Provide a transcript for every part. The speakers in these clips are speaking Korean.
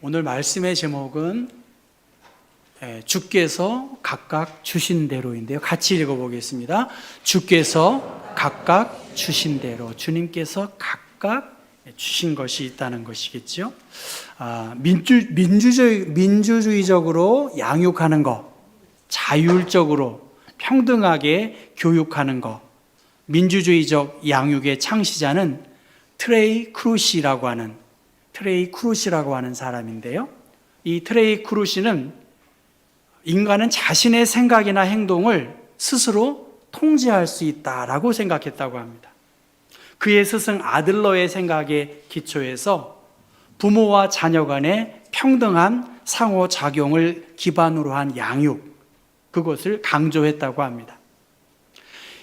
오늘 말씀의 제목은 주께서 각각 주신 대로인데요. 같이 읽어보겠습니다. 주께서 각각 주신 대로, 주님께서 각각 주신 것이 있다는 것이겠죠. 민주주의적으로 양육하는 것, 자율적으로 평등하게 교육하는 것, 민주주의적 양육의 창시자는 트레이 크루시라고 하는 사람인데요. 이 트레이 크루시는 인간은 자신의 생각이나 행동을 스스로 통제할 수 있다라고 생각했다고 합니다. 그의 스승 아들러의 생각에 기초해서 부모와 자녀 간의 평등한 상호작용을 기반으로 한 양육, 그것을 강조했다고 합니다.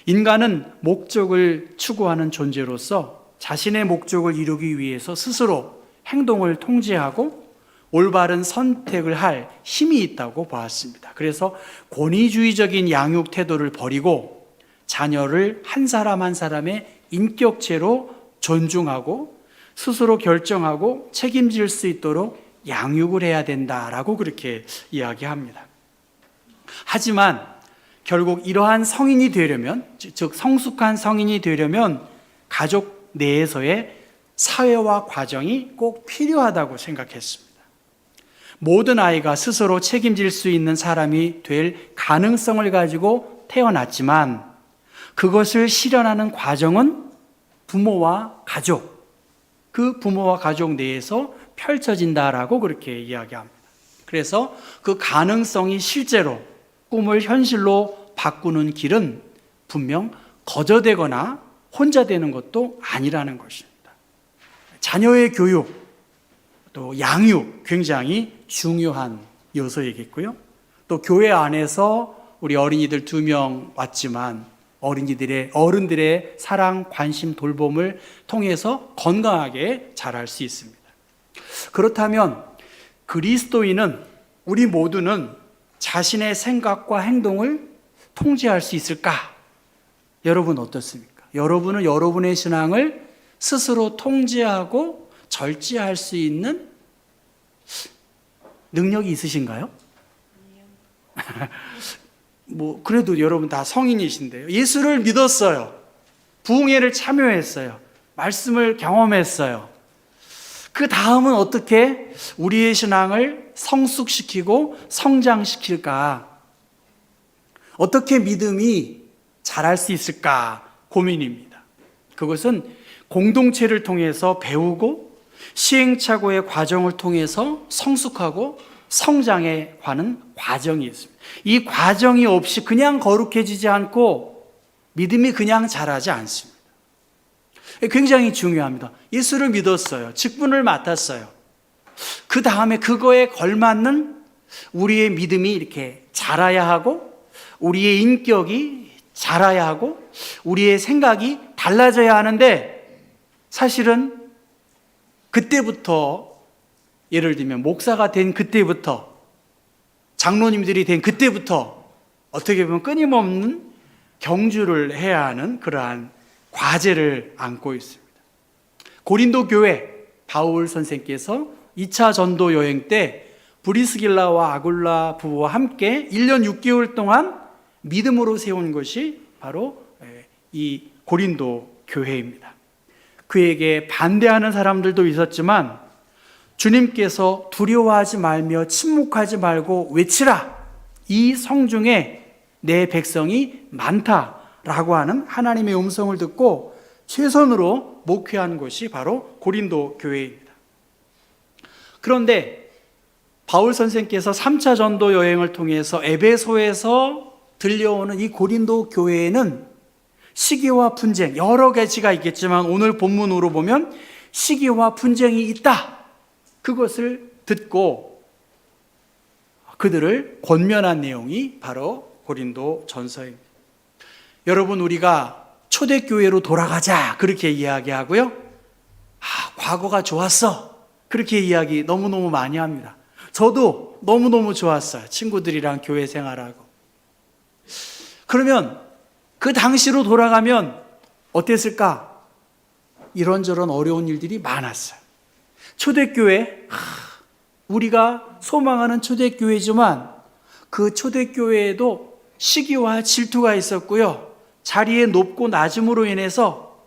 인간은 목적을 추구하는 존재로서 자신의 목적을 이루기 위해서 스스로 행동을 통제하고 올바른 선택을 할 힘이 있다고 보았습니다. 그래서 권위주의적인 양육 태도를 버리고 자녀를 한 사람 한 사람의 인격체로 존중하고 스스로 결정하고 책임질 수 있도록 양육을 해야 된다라고 그렇게 이야기합니다. 하지만 결국 이러한 성인이 되려면, 즉 성숙한 성인이 되려면 가족 내에서의 사회화 과정이 꼭 필요하다고 생각했습니다. 모든 아이가 스스로 책임질 수 있는 사람이 될 가능성을 가지고 태어났지만 그것을 실현하는 과정은 부모와 가족, 그 부모와 가족 내에서 펼쳐진다라고 그렇게 이야기합니다. 그래서 그 가능성이 실제로 꿈을 현실로 바꾸는 길은 분명 거저되거나 혼자 되는 것도 아니라는 것입니다. 자녀의 교육, 또 양육 굉장히 중요한 요소이겠고요. 또 교회 안에서 우리 어린이들 2명 왔지만 어른들의 사랑, 관심, 돌봄을 통해서 건강하게 자랄 수 있습니다. 그렇다면 그리스도인은, 우리 모두는 자신의 생각과 행동을 통제할 수 있을까? 여러분 어떻습니까? 여러분은 여러분의 신앙을 스스로 통제하고 절제할 수 있는 능력이 있으신가요? 그래도 여러분 다 성인이신데요. 예수를 믿었어요. 부흥회를 참여했어요. 말씀을 경험했어요. 그 다음은 어떻게 우리의 신앙을 성숙시키고 성장시킬까? 어떻게 믿음이 자랄 수 있을까? 고민입니다. 그것은 공동체를 통해서 배우고 시행착오의 과정을 통해서 성숙하고 성장해 가는 과정이 있습니다. 이 과정이 없이 그냥 거룩해지지 않고 믿음이 그냥 자라지 않습니다. 굉장히 중요합니다. 예수를 믿었어요. 직분을 맡았어요. 그 다음에 그거에 걸맞는 우리의 믿음이 이렇게 자라야 하고, 우리의 인격이 자라야 하고, 우리의 생각이 달라져야 하는데, 사실은 그때부터, 예를 들면 목사가 된 그때부터, 장로님들이 된 그때부터 어떻게 보면 끊임없는 경주를 해야 하는 그러한 과제를 안고 있습니다. 고린도 교회 바울 선생께서 2차 전도 여행 때 브리스길라와 아굴라 부부와 함께 1년 6개월 동안 믿음으로 세운 것이 바로 이 고린도 교회입니다. 그에게 반대하는 사람들도 있었지만 주님께서 두려워하지 말며 침묵하지 말고 외치라. 이 성중에 내 백성이 많다라고 하는 하나님의 음성을 듣고 최선으로 목회한 것이 바로 고린도 교회입니다. 그런데 바울 선생께서 3차 전도 여행을 통해서 에베소에서 들려오는 이 고린도 교회에는 시기와 분쟁, 여러 가지가 있겠지만 오늘 본문으로 보면 시기와 분쟁이 있다. 그것을 듣고 그들을 권면한 내용이 바로 고린도 전서입니다. 여러분, 우리가 초대교회로 돌아가자 그렇게 이야기하고요, 과거가 좋았어 그렇게 이야기 너무너무 많이 합니다. 저도 너무너무 좋았어요. 친구들이랑 교회 생활하고. 그러면 그 당시로 돌아가면 어땠을까? 이런저런 어려운 일들이 많았어요. 초대교회 우리가 소망하는 초대교회지만 그 초대교회에도 시기와 질투가 있었고요. 자리의 높고 낮음으로 인해서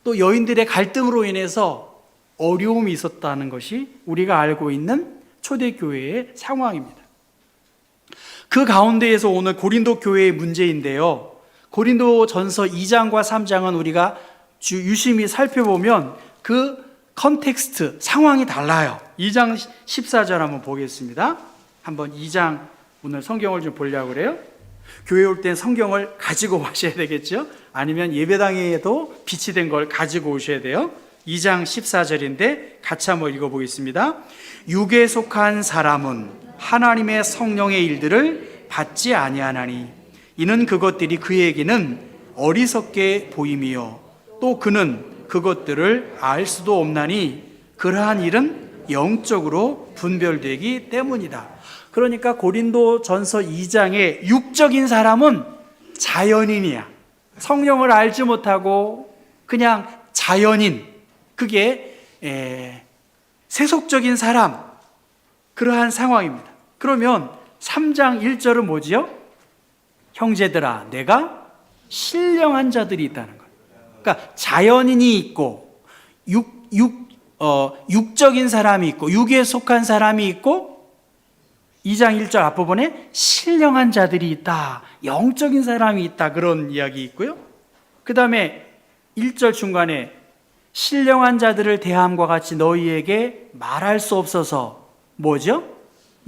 또 여인들의 갈등으로 인해서 어려움이 있었다는 것이 우리가 알고 있는 초대교회의 상황입니다. 그 가운데에서 오늘 고린도 교회의 문제인데요. 고린도전서 2장과 3장은 우리가 유심히 살펴보면 그 컨텍스트, 상황이 달라요. 2장 14절 한번 보겠습니다. 한번 2장 오늘 성경을 좀 보려고 그래요. 교회 올 땐 성경을 가지고 오셔야 되겠죠. 아니면 예배당에도 비치된 걸 가지고 오셔야 돼요. 2장 14절인데 같이 한번 읽어보겠습니다. 육에 속한 사람은 하나님의 성령의 일들을 받지 아니하나니 이는 그것들이 그에게는 어리석게 보임이요 또 그는 그것들을 알 수도 없나니 그러한 일은 영적으로 분별되기 때문이다. 그러니까 고린도전서 2장의 육적인 사람은 자연인이야. 성령을 알지 못하고 그냥 자연인, 그게 세속적인 사람, 그러한 상황입니다. 그러면 3장 1절은 뭐지요? 형제들아, 내가 신령한 자들이 있다는 거예요. 그러니까 자연인이 있고 육적인 사람이 있고 육에 속한 사람이 있고 2장 1절 앞부분에 신령한 자들이 있다, 영적인 사람이 있다, 그런 이야기 있고요. 그 다음에 1절 중간에 신령한 자들을 대함과 같이 너희에게 말할 수 없어서 뭐죠?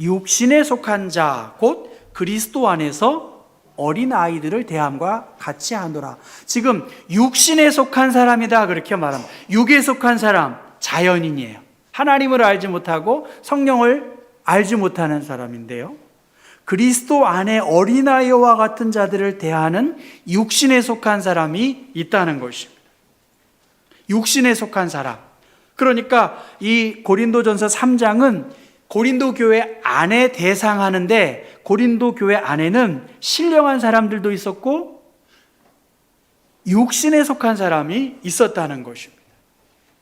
육신에 속한 자, 곧 그리스도 안에서 어린 아이들을 대함과 같이 하노라. 지금 육신에 속한 사람이다 그렇게 말합니다. 육에 속한 사람, 자연인이에요. 하나님을 알지 못하고 성령을 알지 못하는 사람인데요. 그리스도 안에 어린아이와 같은 자들을 대하는 육신에 속한 사람이 있다는 것입니다. 육신에 속한 사람. 그러니까 이 고린도전서 3장은 고린도 교회 안에 대상하는데 고린도 교회 안에는 신령한 사람들도 있었고 육신에 속한 사람이 있었다는 것입니다.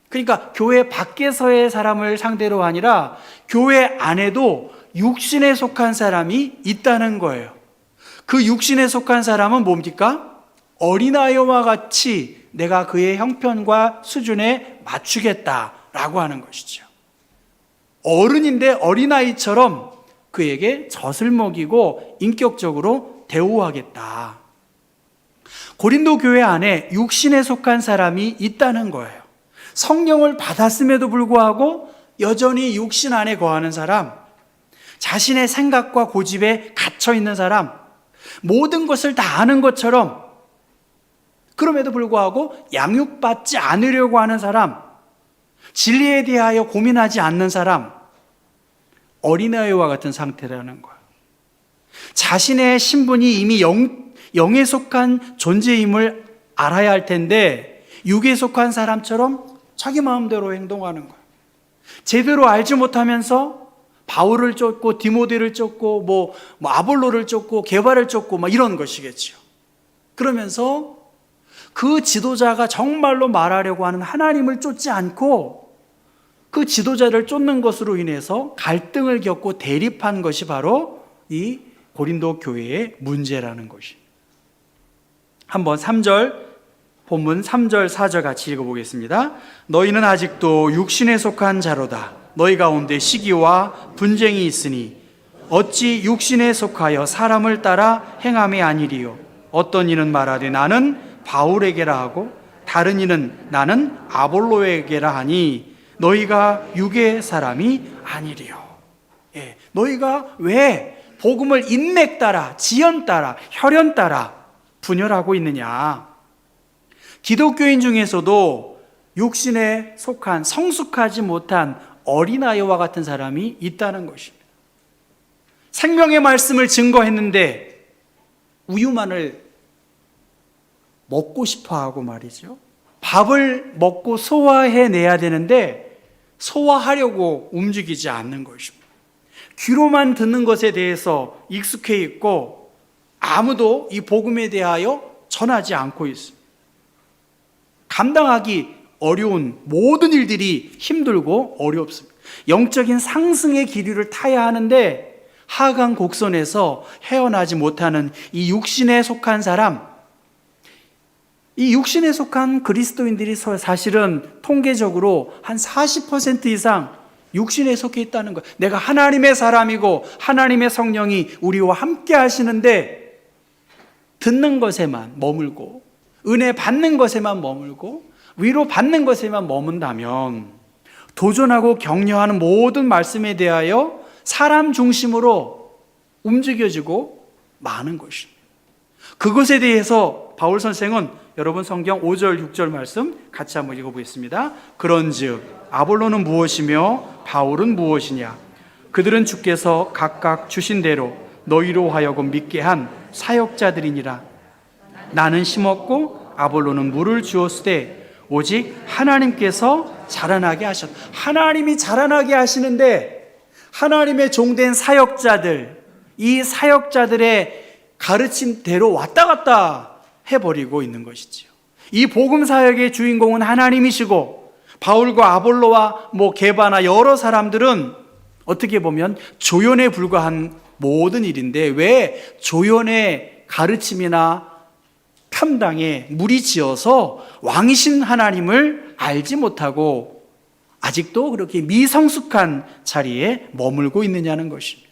그러니까 교회 밖에서의 사람을 상대로 아니라 교회 안에도 육신에 속한 사람이 있다는 거예요. 그 육신에 속한 사람은 뭡니까? 어린아이와 같이 내가 그의 형편과 수준에 맞추겠다라고 하는 것이죠. 어른인데 어린아이처럼 그에게 젖을 먹이고 인격적으로 대우하겠다. 고린도 교회 안에 육신에 속한 사람이 있다는 거예요. 성령을 받았음에도 불구하고 여전히 육신 안에 거하는 사람, 자신의 생각과 고집에 갇혀 있는 사람, 모든 것을 다 아는 것처럼 그럼에도 불구하고 양육받지 않으려고 하는 사람, 진리에 대하여 고민하지 않는 사람, 어린아이와 같은 상태라는 거예요. 자신의 신분이 이미 영에 속한 존재임을 알아야 할 텐데 육에 속한 사람처럼 자기 마음대로 행동하는 거예요. 제대로 알지 못하면서 바울을 쫓고 디모데를 쫓고 뭐 아볼로를 쫓고 게바를 쫓고 막 이런 것이겠죠. 그러면서 그 지도자가 정말로 말하려고 하는 하나님을 쫓지 않고 그 지도자를 쫓는 것으로 인해서 갈등을 겪고 대립한 것이 바로 이 고린도 교회의 문제라는 것입니다. 한번 3절 본문 3절 4절 같이 읽어보겠습니다. 너희는 아직도 육신에 속한 자로다. 너희 가운데 시기와 분쟁이 있으니 어찌 육신에 속하여 사람을 따라 행함이 아니리요. 어떤 이는 말하되 나는 바울에게라 하고 다른 이는 나는 아볼로에게라 하니 너희가 육의 사람이 아니리요. 너희가 왜 복음을 인맥 따라, 지연 따라, 혈연 따라 분열하고 있느냐? 기독교인 중에서도 육신에 속한 성숙하지 못한 어린아이와 같은 사람이 있다는 것입니다. 생명의 말씀을 증거했는데 우유만을 먹고 싶어하고 말이죠. 밥을 먹고 소화해내야 되는데 소화하려고 움직이지 않는 것입니다. 귀로만 듣는 것에 대해서 익숙해 있고 아무도 이 복음에 대하여 전하지 않고 있습니다. 감당하기 어려운 모든 일들이 힘들고 어렵습니다. 영적인 상승의 기류를 타야 하는데 하강 곡선에서 헤어나지 못하는 이 육신에 속한 사람, 이 육신에 속한 그리스도인들이 사실은 통계적으로 한 40% 이상 육신에 속해 있다는 거예요. 내가 하나님의 사람이고 하나님의 성령이 우리와 함께 하시는데 듣는 것에만 머물고 은혜 받는 것에만 머물고 위로 받는 것에만 머문다면 도전하고 격려하는 모든 말씀에 대하여 사람 중심으로 움직여지고 마는 것입니다. 그것에 대해서 바울 선생은 여러분 성경 5절 6절 말씀 같이 한번 읽어보겠습니다. 그런즉 아볼로는 무엇이며 바울은 무엇이냐? 그들은 주께서 각각 주신 대로 너희로 하여금 믿게 한 사역자들이니라. 나는 심었고 아볼로는 물을 주었으되 오직 하나님께서 자라나게 하셨다. 하나님이 자라나게 하시는데 하나님의 종된 사역자들, 이 사역자들의 가르침대로 왔다 갔다 해버리고 있는 것이지요. 이 복음 사역의 주인공은 하나님이시고 바울과 아볼로와 게바나 여러 사람들은 어떻게 보면 조연에 불과한 모든 일인데 왜 조연의 가르침이나 탐당에 무리 지어서 왕이신 하나님을 알지 못하고 아직도 그렇게 미성숙한 자리에 머물고 있느냐는 것입니다.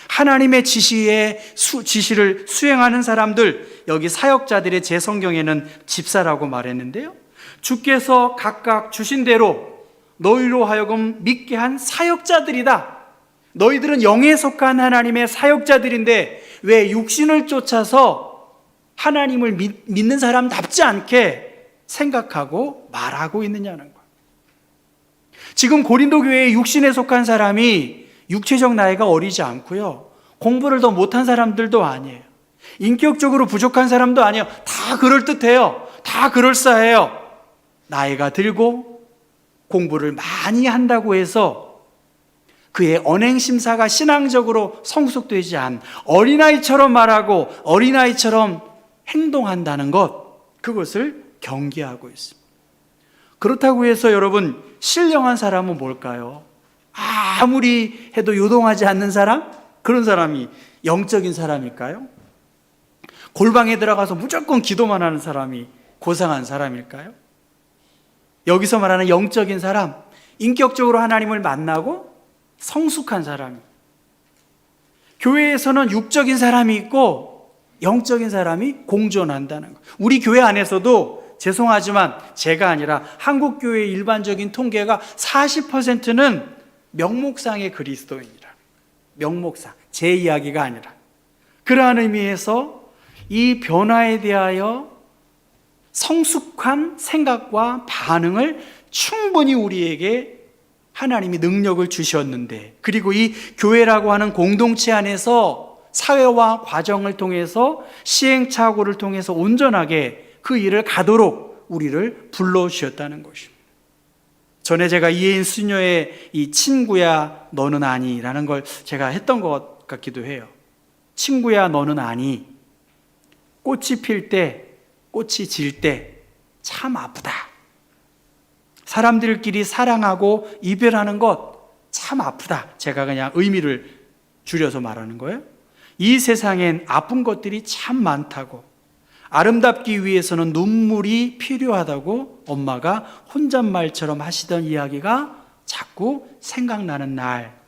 하나님의 지시를 수행하는 사람들, 여기 사역자들의 제 성경에는 집사라고 말했는데요. 주께서 각각 주신 대로 너희로 하여금 믿게 한 사역자들이다. 너희들은 영에 속한 하나님의 사역자들인데 왜 육신을 쫓아서 하나님을 믿는 사람답지 않게 생각하고 말하고 있느냐는 거예요. 지금 고린도 교회에 육신에 속한 사람이 육체적 나이가 어리지 않고요. 공부를 더 못한 사람들도 아니에요. 인격적으로 부족한 사람도 아니에요. 다 그럴듯해요. 다 그럴싸해요. 나이가 들고 공부를 많이 한다고 해서 그의 언행심사가 신앙적으로 성숙되지 않은 어린아이처럼 말하고 어린아이처럼 행동한다는 것, 그것을 경계하고 있습니다. 그렇다고 해서 여러분, 신령한 사람은 뭘까요? 아무리 해도 요동하지 않는 사람? 그런 사람이 영적인 사람일까요? 골방에 들어가서 무조건 기도만 하는 사람이 고상한 사람일까요? 여기서 말하는 영적인 사람, 인격적으로 하나님을 만나고 성숙한 사람. 교회에서는 육적인 사람이 있고 영적인 사람이 공존한다는 것. 우리 교회 안에서도 죄송하지만 제가 아니라 한국교회의 일반적인 통계가 40%는 명목상의 그리스도인이라. 명목상, 제 이야기가 아니라. 그러한 의미에서 이 변화에 대하여 성숙한 생각과 반응을 충분히 우리에게 하나님이 능력을 주셨는데, 그리고 이 교회라고 하는 공동체 안에서 사회와 과정을 통해서 시행착오를 통해서 온전하게 그 일을 가도록 우리를 불러주셨다는 것입니다. 전에 제가 이혜인 수녀의 이 친구야 너는 아니라는 걸 제가 했던 것 같기도 해요. 친구야 너는 아니. 꽃이 필 때, 꽃이 질 때 참 아프다. 사람들끼리 사랑하고 이별하는 것 참 아프다. 제가 그냥 의미를 줄여서 말하는 거예요. 이 세상엔 아픈 것들이 참 많다고, 아름답기 위해서는 눈물이 필요하다고 엄마가 혼잣말처럼 하시던 이야기가 자꾸 생각나는 날.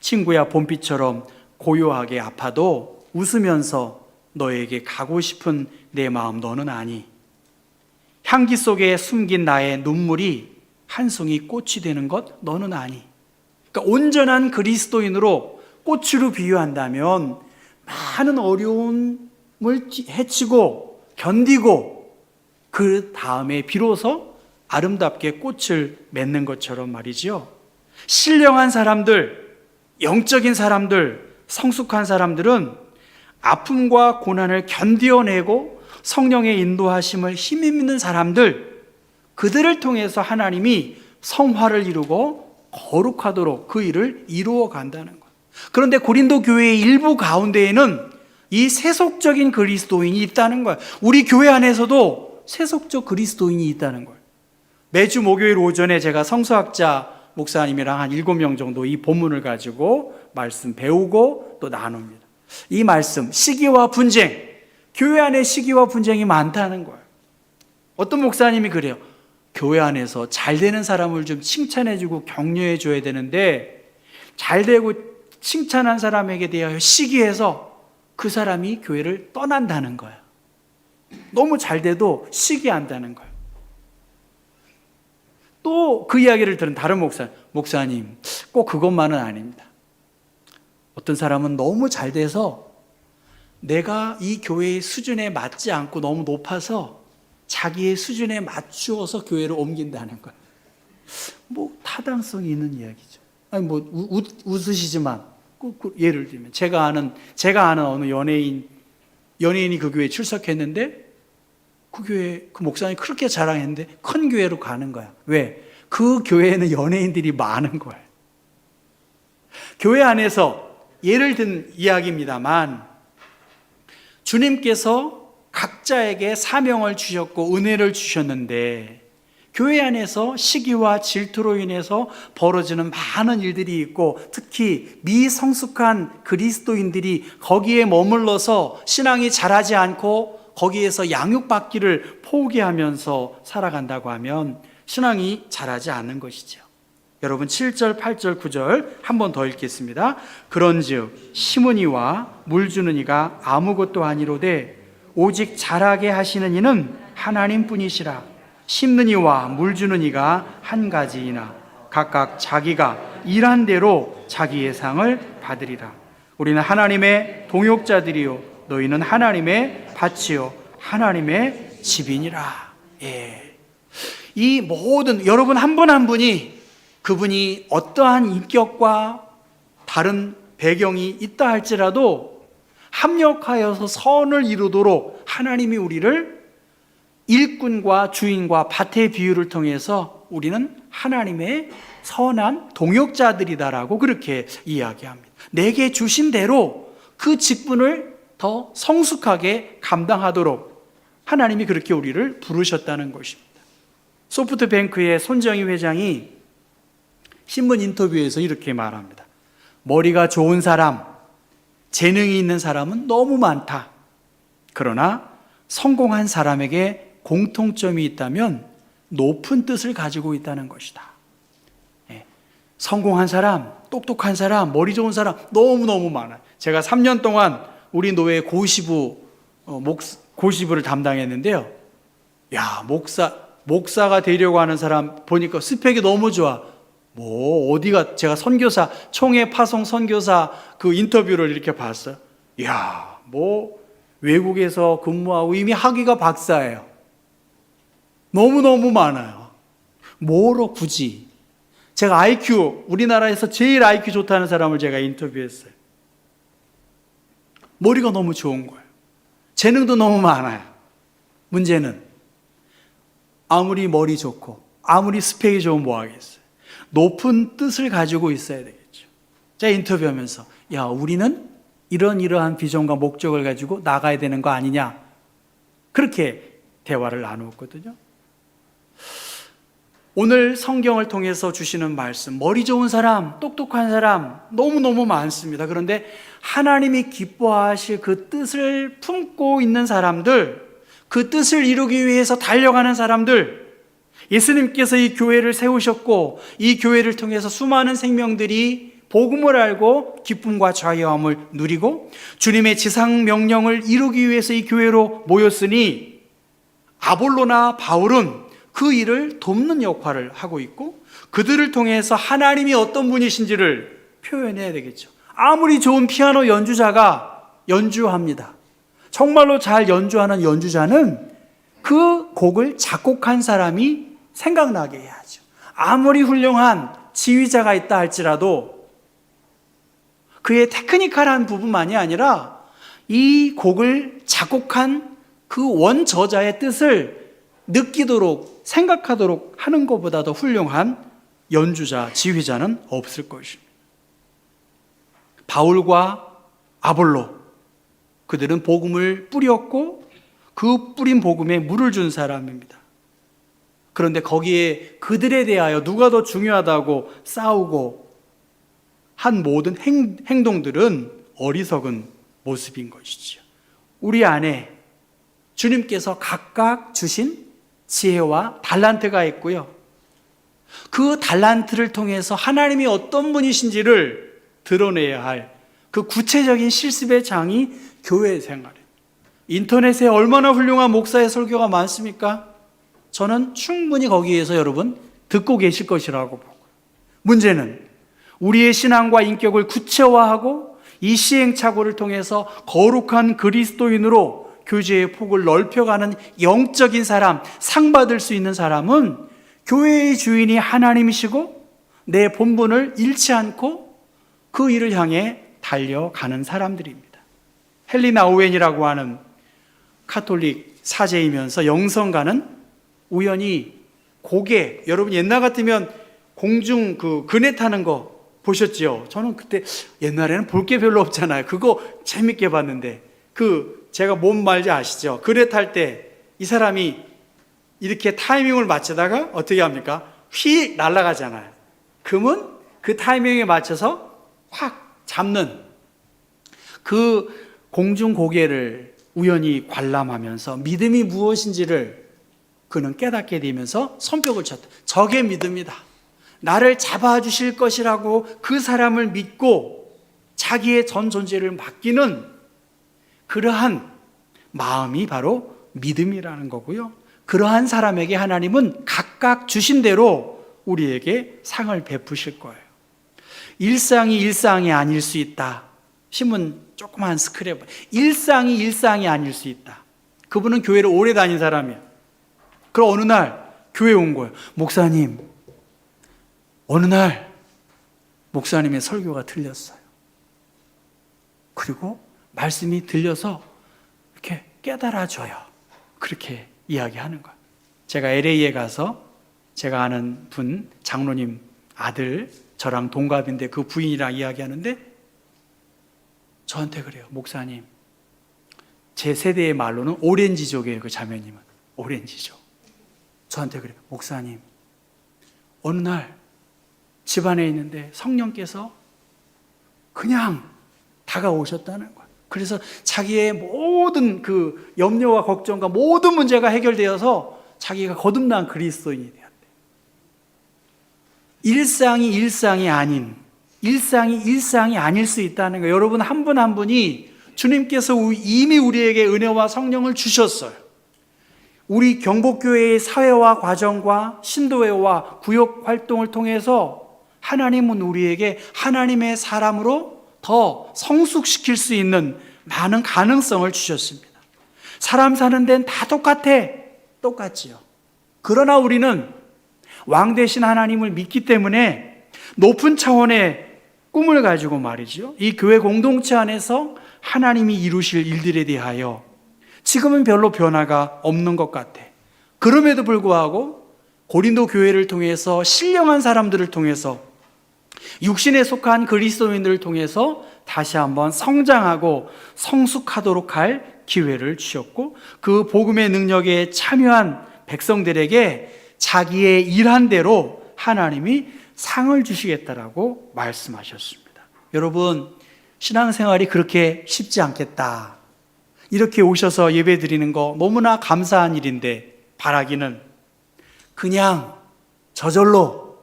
친구야 봄비처럼 고요하게 아파도 웃으면서 너에게 가고 싶은 내 마음 너는 아니. 향기 속에 숨긴 나의 눈물이 한 송이 꽃이 되는 것 너는 아니. 그러니까 온전한 그리스도인으로 꽃으로 비유한다면 많은 어려움을 헤치고 견디고 그 다음에 비로소 아름답게 꽃을 맺는 것처럼 말이지요. 신령한 사람들, 영적인 사람들, 성숙한 사람들은 아픔과 고난을 견뎌내고 성령의 인도하심을 힘이 있는 사람들, 그들을 통해서 하나님이 성화를 이루고 거룩하도록 그 일을 이루어 간다는 것. 그런데 고린도 교회의 일부 가운데에는 이 세속적인 그리스도인이 있다는 거예요. 우리 교회 안에서도 세속적 그리스도인이 있다는 거예요. 매주 목요일 오전에 제가 성서학자 목사님이랑 한 7명 정도 이 본문을 가지고 말씀 배우고 또 나눕니다. 이 말씀, 시기와 분쟁, 교회 안에 시기와 분쟁이 많다는 거예요. 어떤 목사님이 그래요. 교회 안에서 잘 되는 사람을 좀 칭찬해주고 격려해줘야 되는데 잘 되고 칭찬한 사람에게 대하여 시기해서 그 사람이 교회를 떠난다는 거예요. 너무 잘 돼도 시기한다는 거예요. 또 그 이야기를 들은 다른 목사님, 꼭 그것만은 아닙니다. 어떤 사람은 너무 잘 돼서 내가 이 교회의 수준에 맞지 않고 너무 높아서 자기의 수준에 맞추어서 교회를 옮긴다는 거예요. 뭐 타당성이 있는 이야기죠. 아니 뭐 웃으시지만 예를 들면 제가 아는 어느 연예인이 그 교회에 출석했는데 그 교회 그 목사님이 그렇게 자랑했는데 큰 교회로 가는 거야. 왜? 그 교회에는 연예인들이 많은 거예요. 교회 안에서 예를 든 이야기입니다만 주님께서 각자에게 사명을 주셨고 은혜를 주셨는데 교회 안에서 시기와 질투로 인해서 벌어지는 많은 일들이 있고 특히 미성숙한 그리스도인들이 거기에 머물러서 신앙이 자라지 않고 거기에서 양육받기를 포기하면서 살아간다고 하면 신앙이 자라지 않는 것이죠. 여러분 7절, 8절, 9절 한 번 더 읽겠습니다. 그런즉 심은 이와 물 주는 이가 아무것도 아니로되 오직 자라게 하시는 이는 하나님뿐이시라. 심는 이와 물 주는 이가 한 가지이나 각각 자기가 일한 대로 자기의 상을 받으리라. 우리는 하나님의 동역자들이요 너희는 하나님의 밭이요 하나님의 집이니라. 이 모든 여러분 한 분 한 분이 그분이 어떠한 인격과 다른 배경이 있다 할지라도 합력하여서 선을 이루도록 하나님이 우리를 일꾼과 주인과 밭의 비유를 통해서 우리는 하나님의 선한 동역자들이다라고 그렇게 이야기합니다. 내게 주신 대로 그 직분을 더 성숙하게 감당하도록 하나님이 그렇게 우리를 부르셨다는 것입니다. 소프트뱅크의 손정희 회장이 신문 인터뷰에서 이렇게 말합니다. 머리가 좋은 사람, 재능이 있는 사람은 너무 많다. 그러나 성공한 사람에게 공통점이 있다면 높은 뜻을 가지고 있다는 것이다. 성공한 사람, 똑똑한 사람, 머리 좋은 사람 너무너무 많아요. 제가 3년 동안 우리 노예 고시부를 담당했는데요. 야, 목사가 되려고 하는 사람 보니까 스펙이 너무 좋아. 제가 선교사, 총회 파송 선교사 그 인터뷰를 이렇게 봤어요. 이야, 외국에서 근무하고 이미 학위가 박사예요. 너무너무 많아요. 뭐로 굳이? 제가 우리나라에서 제일 IQ 좋다는 사람을 제가 인터뷰했어요. 머리가 너무 좋은 거예요. 재능도 너무 많아요. 문제는 아무리 머리 좋고 아무리 스펙이 좋으면 뭐 하겠어요? 높은 뜻을 가지고 있어야 되겠죠. 제가 인터뷰하면서 우리는 이러한 비전과 목적을 가지고 나가야 되는 거 아니냐 그렇게 대화를 나누었거든요. 오늘 성경을 통해서 주시는 말씀, 머리 좋은 사람, 똑똑한 사람 너무너무 많습니다. 그런데 하나님이 기뻐하실 그 뜻을 품고 있는 사람들, 그 뜻을 이루기 위해서 달려가는 사람들, 예수님께서 이 교회를 세우셨고 이 교회를 통해서 수많은 생명들이 복음을 알고 기쁨과 자유함을 누리고 주님의 지상 명령을 이루기 위해서 이 교회로 모였으니 아볼로나 바울은 그 일을 돕는 역할을 하고 있고 그들을 통해서 하나님이 어떤 분이신지를 표현해야 되겠죠. 아무리 좋은 피아노 연주자가 연주합니다. 정말로 잘 연주하는 연주자는 그 곡을 작곡한 사람이 생각나게 해야죠. 아무리 훌륭한 지휘자가 있다 할지라도 그의 테크니컬한 부분만이 아니라 이 곡을 작곡한 그 원저자의 뜻을 느끼도록 생각하도록 하는 것보다 더 훌륭한 연주자, 지휘자는 없을 것입니다. 바울과 아볼로, 그들은 복음을 뿌렸고 그 뿌린 복음에 물을 준 사람입니다. 그런데 거기에 그들에 대하여 누가 더 중요하다고 싸우고 한 모든 행동들은 어리석은 모습인 것이죠. 우리 안에 주님께서 각각 주신 지혜와 달란트가 있고요. 그 달란트를 통해서 하나님이 어떤 분이신지를 드러내야 할 그 구체적인 실습의 장이 교회 생활이에요. 인터넷에 얼마나 훌륭한 목사의 설교가 많습니까? 저는 충분히 거기에서 여러분 듣고 계실 것이라고 보고, 문제는 우리의 신앙과 인격을 구체화하고 이 시행착오를 통해서 거룩한 그리스도인으로 교제의 폭을 넓혀가는 영적인 사람, 상 받을 수 있는 사람은 교회의 주인이 하나님이시고 내 본분을 잃지 않고 그 일을 향해 달려가는 사람들입니다. 헬리나 오웬이라고 하는 카톨릭 사제이면서 영성가는 우연히 고개, 여러분 옛날 같으면 공중 그네 타는 거 보셨죠? 저는 그때 옛날에는 볼 게 별로 없잖아요. 그거 재밌게 봤는데 제가 뭔 말인지 아시죠? 그네 탈 때 이 사람이 이렇게 타이밍을 맞추다가 어떻게 합니까? 휙 날아가잖아요. 그러면 그 타이밍에 맞춰서 확 잡는 그 공중 고개를 우연히 관람하면서 믿음이 무엇인지를 그는 깨닫게 되면서 손뼉을 쳤다. 저게 믿음이다. 나를 잡아주실 것이라고 그 사람을 믿고 자기의 전 존재를 맡기는 그러한 마음이 바로 믿음이라는 거고요. 그러한 사람에게 하나님은 각각 주신 대로 우리에게 상을 베푸실 거예요. 일상이 아닐 수 있다. 신문 조그만 스크랩. 일상이 아닐 수 있다. 그분은 교회를 오래 다닌 사람이야. 그럼 어느 날 교회에 온 거예요. 목사님, 어느 날 목사님의 설교가 들렸어요. 그리고 말씀이 들려서 이렇게 깨달아져요. 그렇게 이야기하는 거예요. 제가 LA에 가서 제가 아는 분, 장로님 아들, 저랑 동갑인데 그 부인이랑 이야기하는데 저한테 그래요. 목사님, 제 세대의 말로는 오렌지족이에요. 그 자매님은 오렌지족. 저한테 그래요. 목사님, 어느 날 집안에 있는데 성령께서 그냥 다가오셨다는 거예요. 그래서 자기의 모든 그 염려와 걱정과 모든 문제가 해결되어서 자기가 거듭난 그리스도인이 되었대요. 일상이 아닐 수 있다는 거예요. 여러분 한 분 한 분이 주님께서 이미 우리에게 은혜와 성령을 주셨어요. 우리 경복교회의 사회화 과정과 신도회와 구역 활동을 통해서 하나님은 우리에게 하나님의 사람으로 더 성숙시킬 수 있는 많은 가능성을 주셨습니다. 사람 사는 데는 다 똑같지요. 그러나 우리는 왕 대신 하나님을 믿기 때문에 높은 차원의 꿈을 가지고 말이죠. 이 교회 공동체 안에서 하나님이 이루실 일들에 대하여 지금은 별로 변화가 없는 것 같아. 그럼에도 불구하고 고린도 교회를 통해서 신령한 사람들을 통해서 육신에 속한 그리스도인들을 통해서 다시 한번 성장하고 성숙하도록 할 기회를 주셨고 그 복음의 능력에 참여한 백성들에게 자기의 일한 대로 하나님이 상을 주시겠다라고 말씀하셨습니다. 여러분, 신앙생활이 그렇게 쉽지 않겠다. 이렇게 오셔서 예배 드리는 거 너무나 감사한 일인데 바라기는 그냥 저절로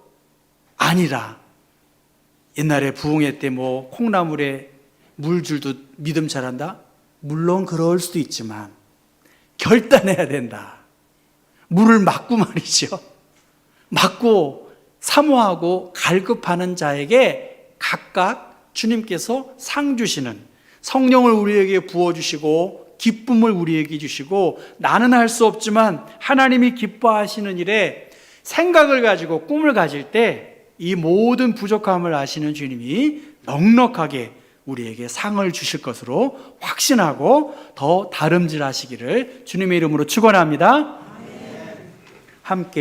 아니라 옛날에 부흥회 때 콩나물에 물 줄도 믿음 잘한다? 물론 그럴 수도 있지만 결단해야 된다. 물을 맞고 말이죠. 맞고 사모하고 갈급하는 자에게 각각 주님께서 상 주시는 성령을 우리에게 부어주시고 기쁨을 우리에게 주시고 나는 할 수 없지만 하나님이 기뻐하시는 일에 생각을 가지고 꿈을 가질 때 이 모든 부족함을 아시는 주님이 넉넉하게 우리에게 상을 주실 것으로 확신하고 더 다름질하시기를 주님의 이름으로 축원합니다. 함께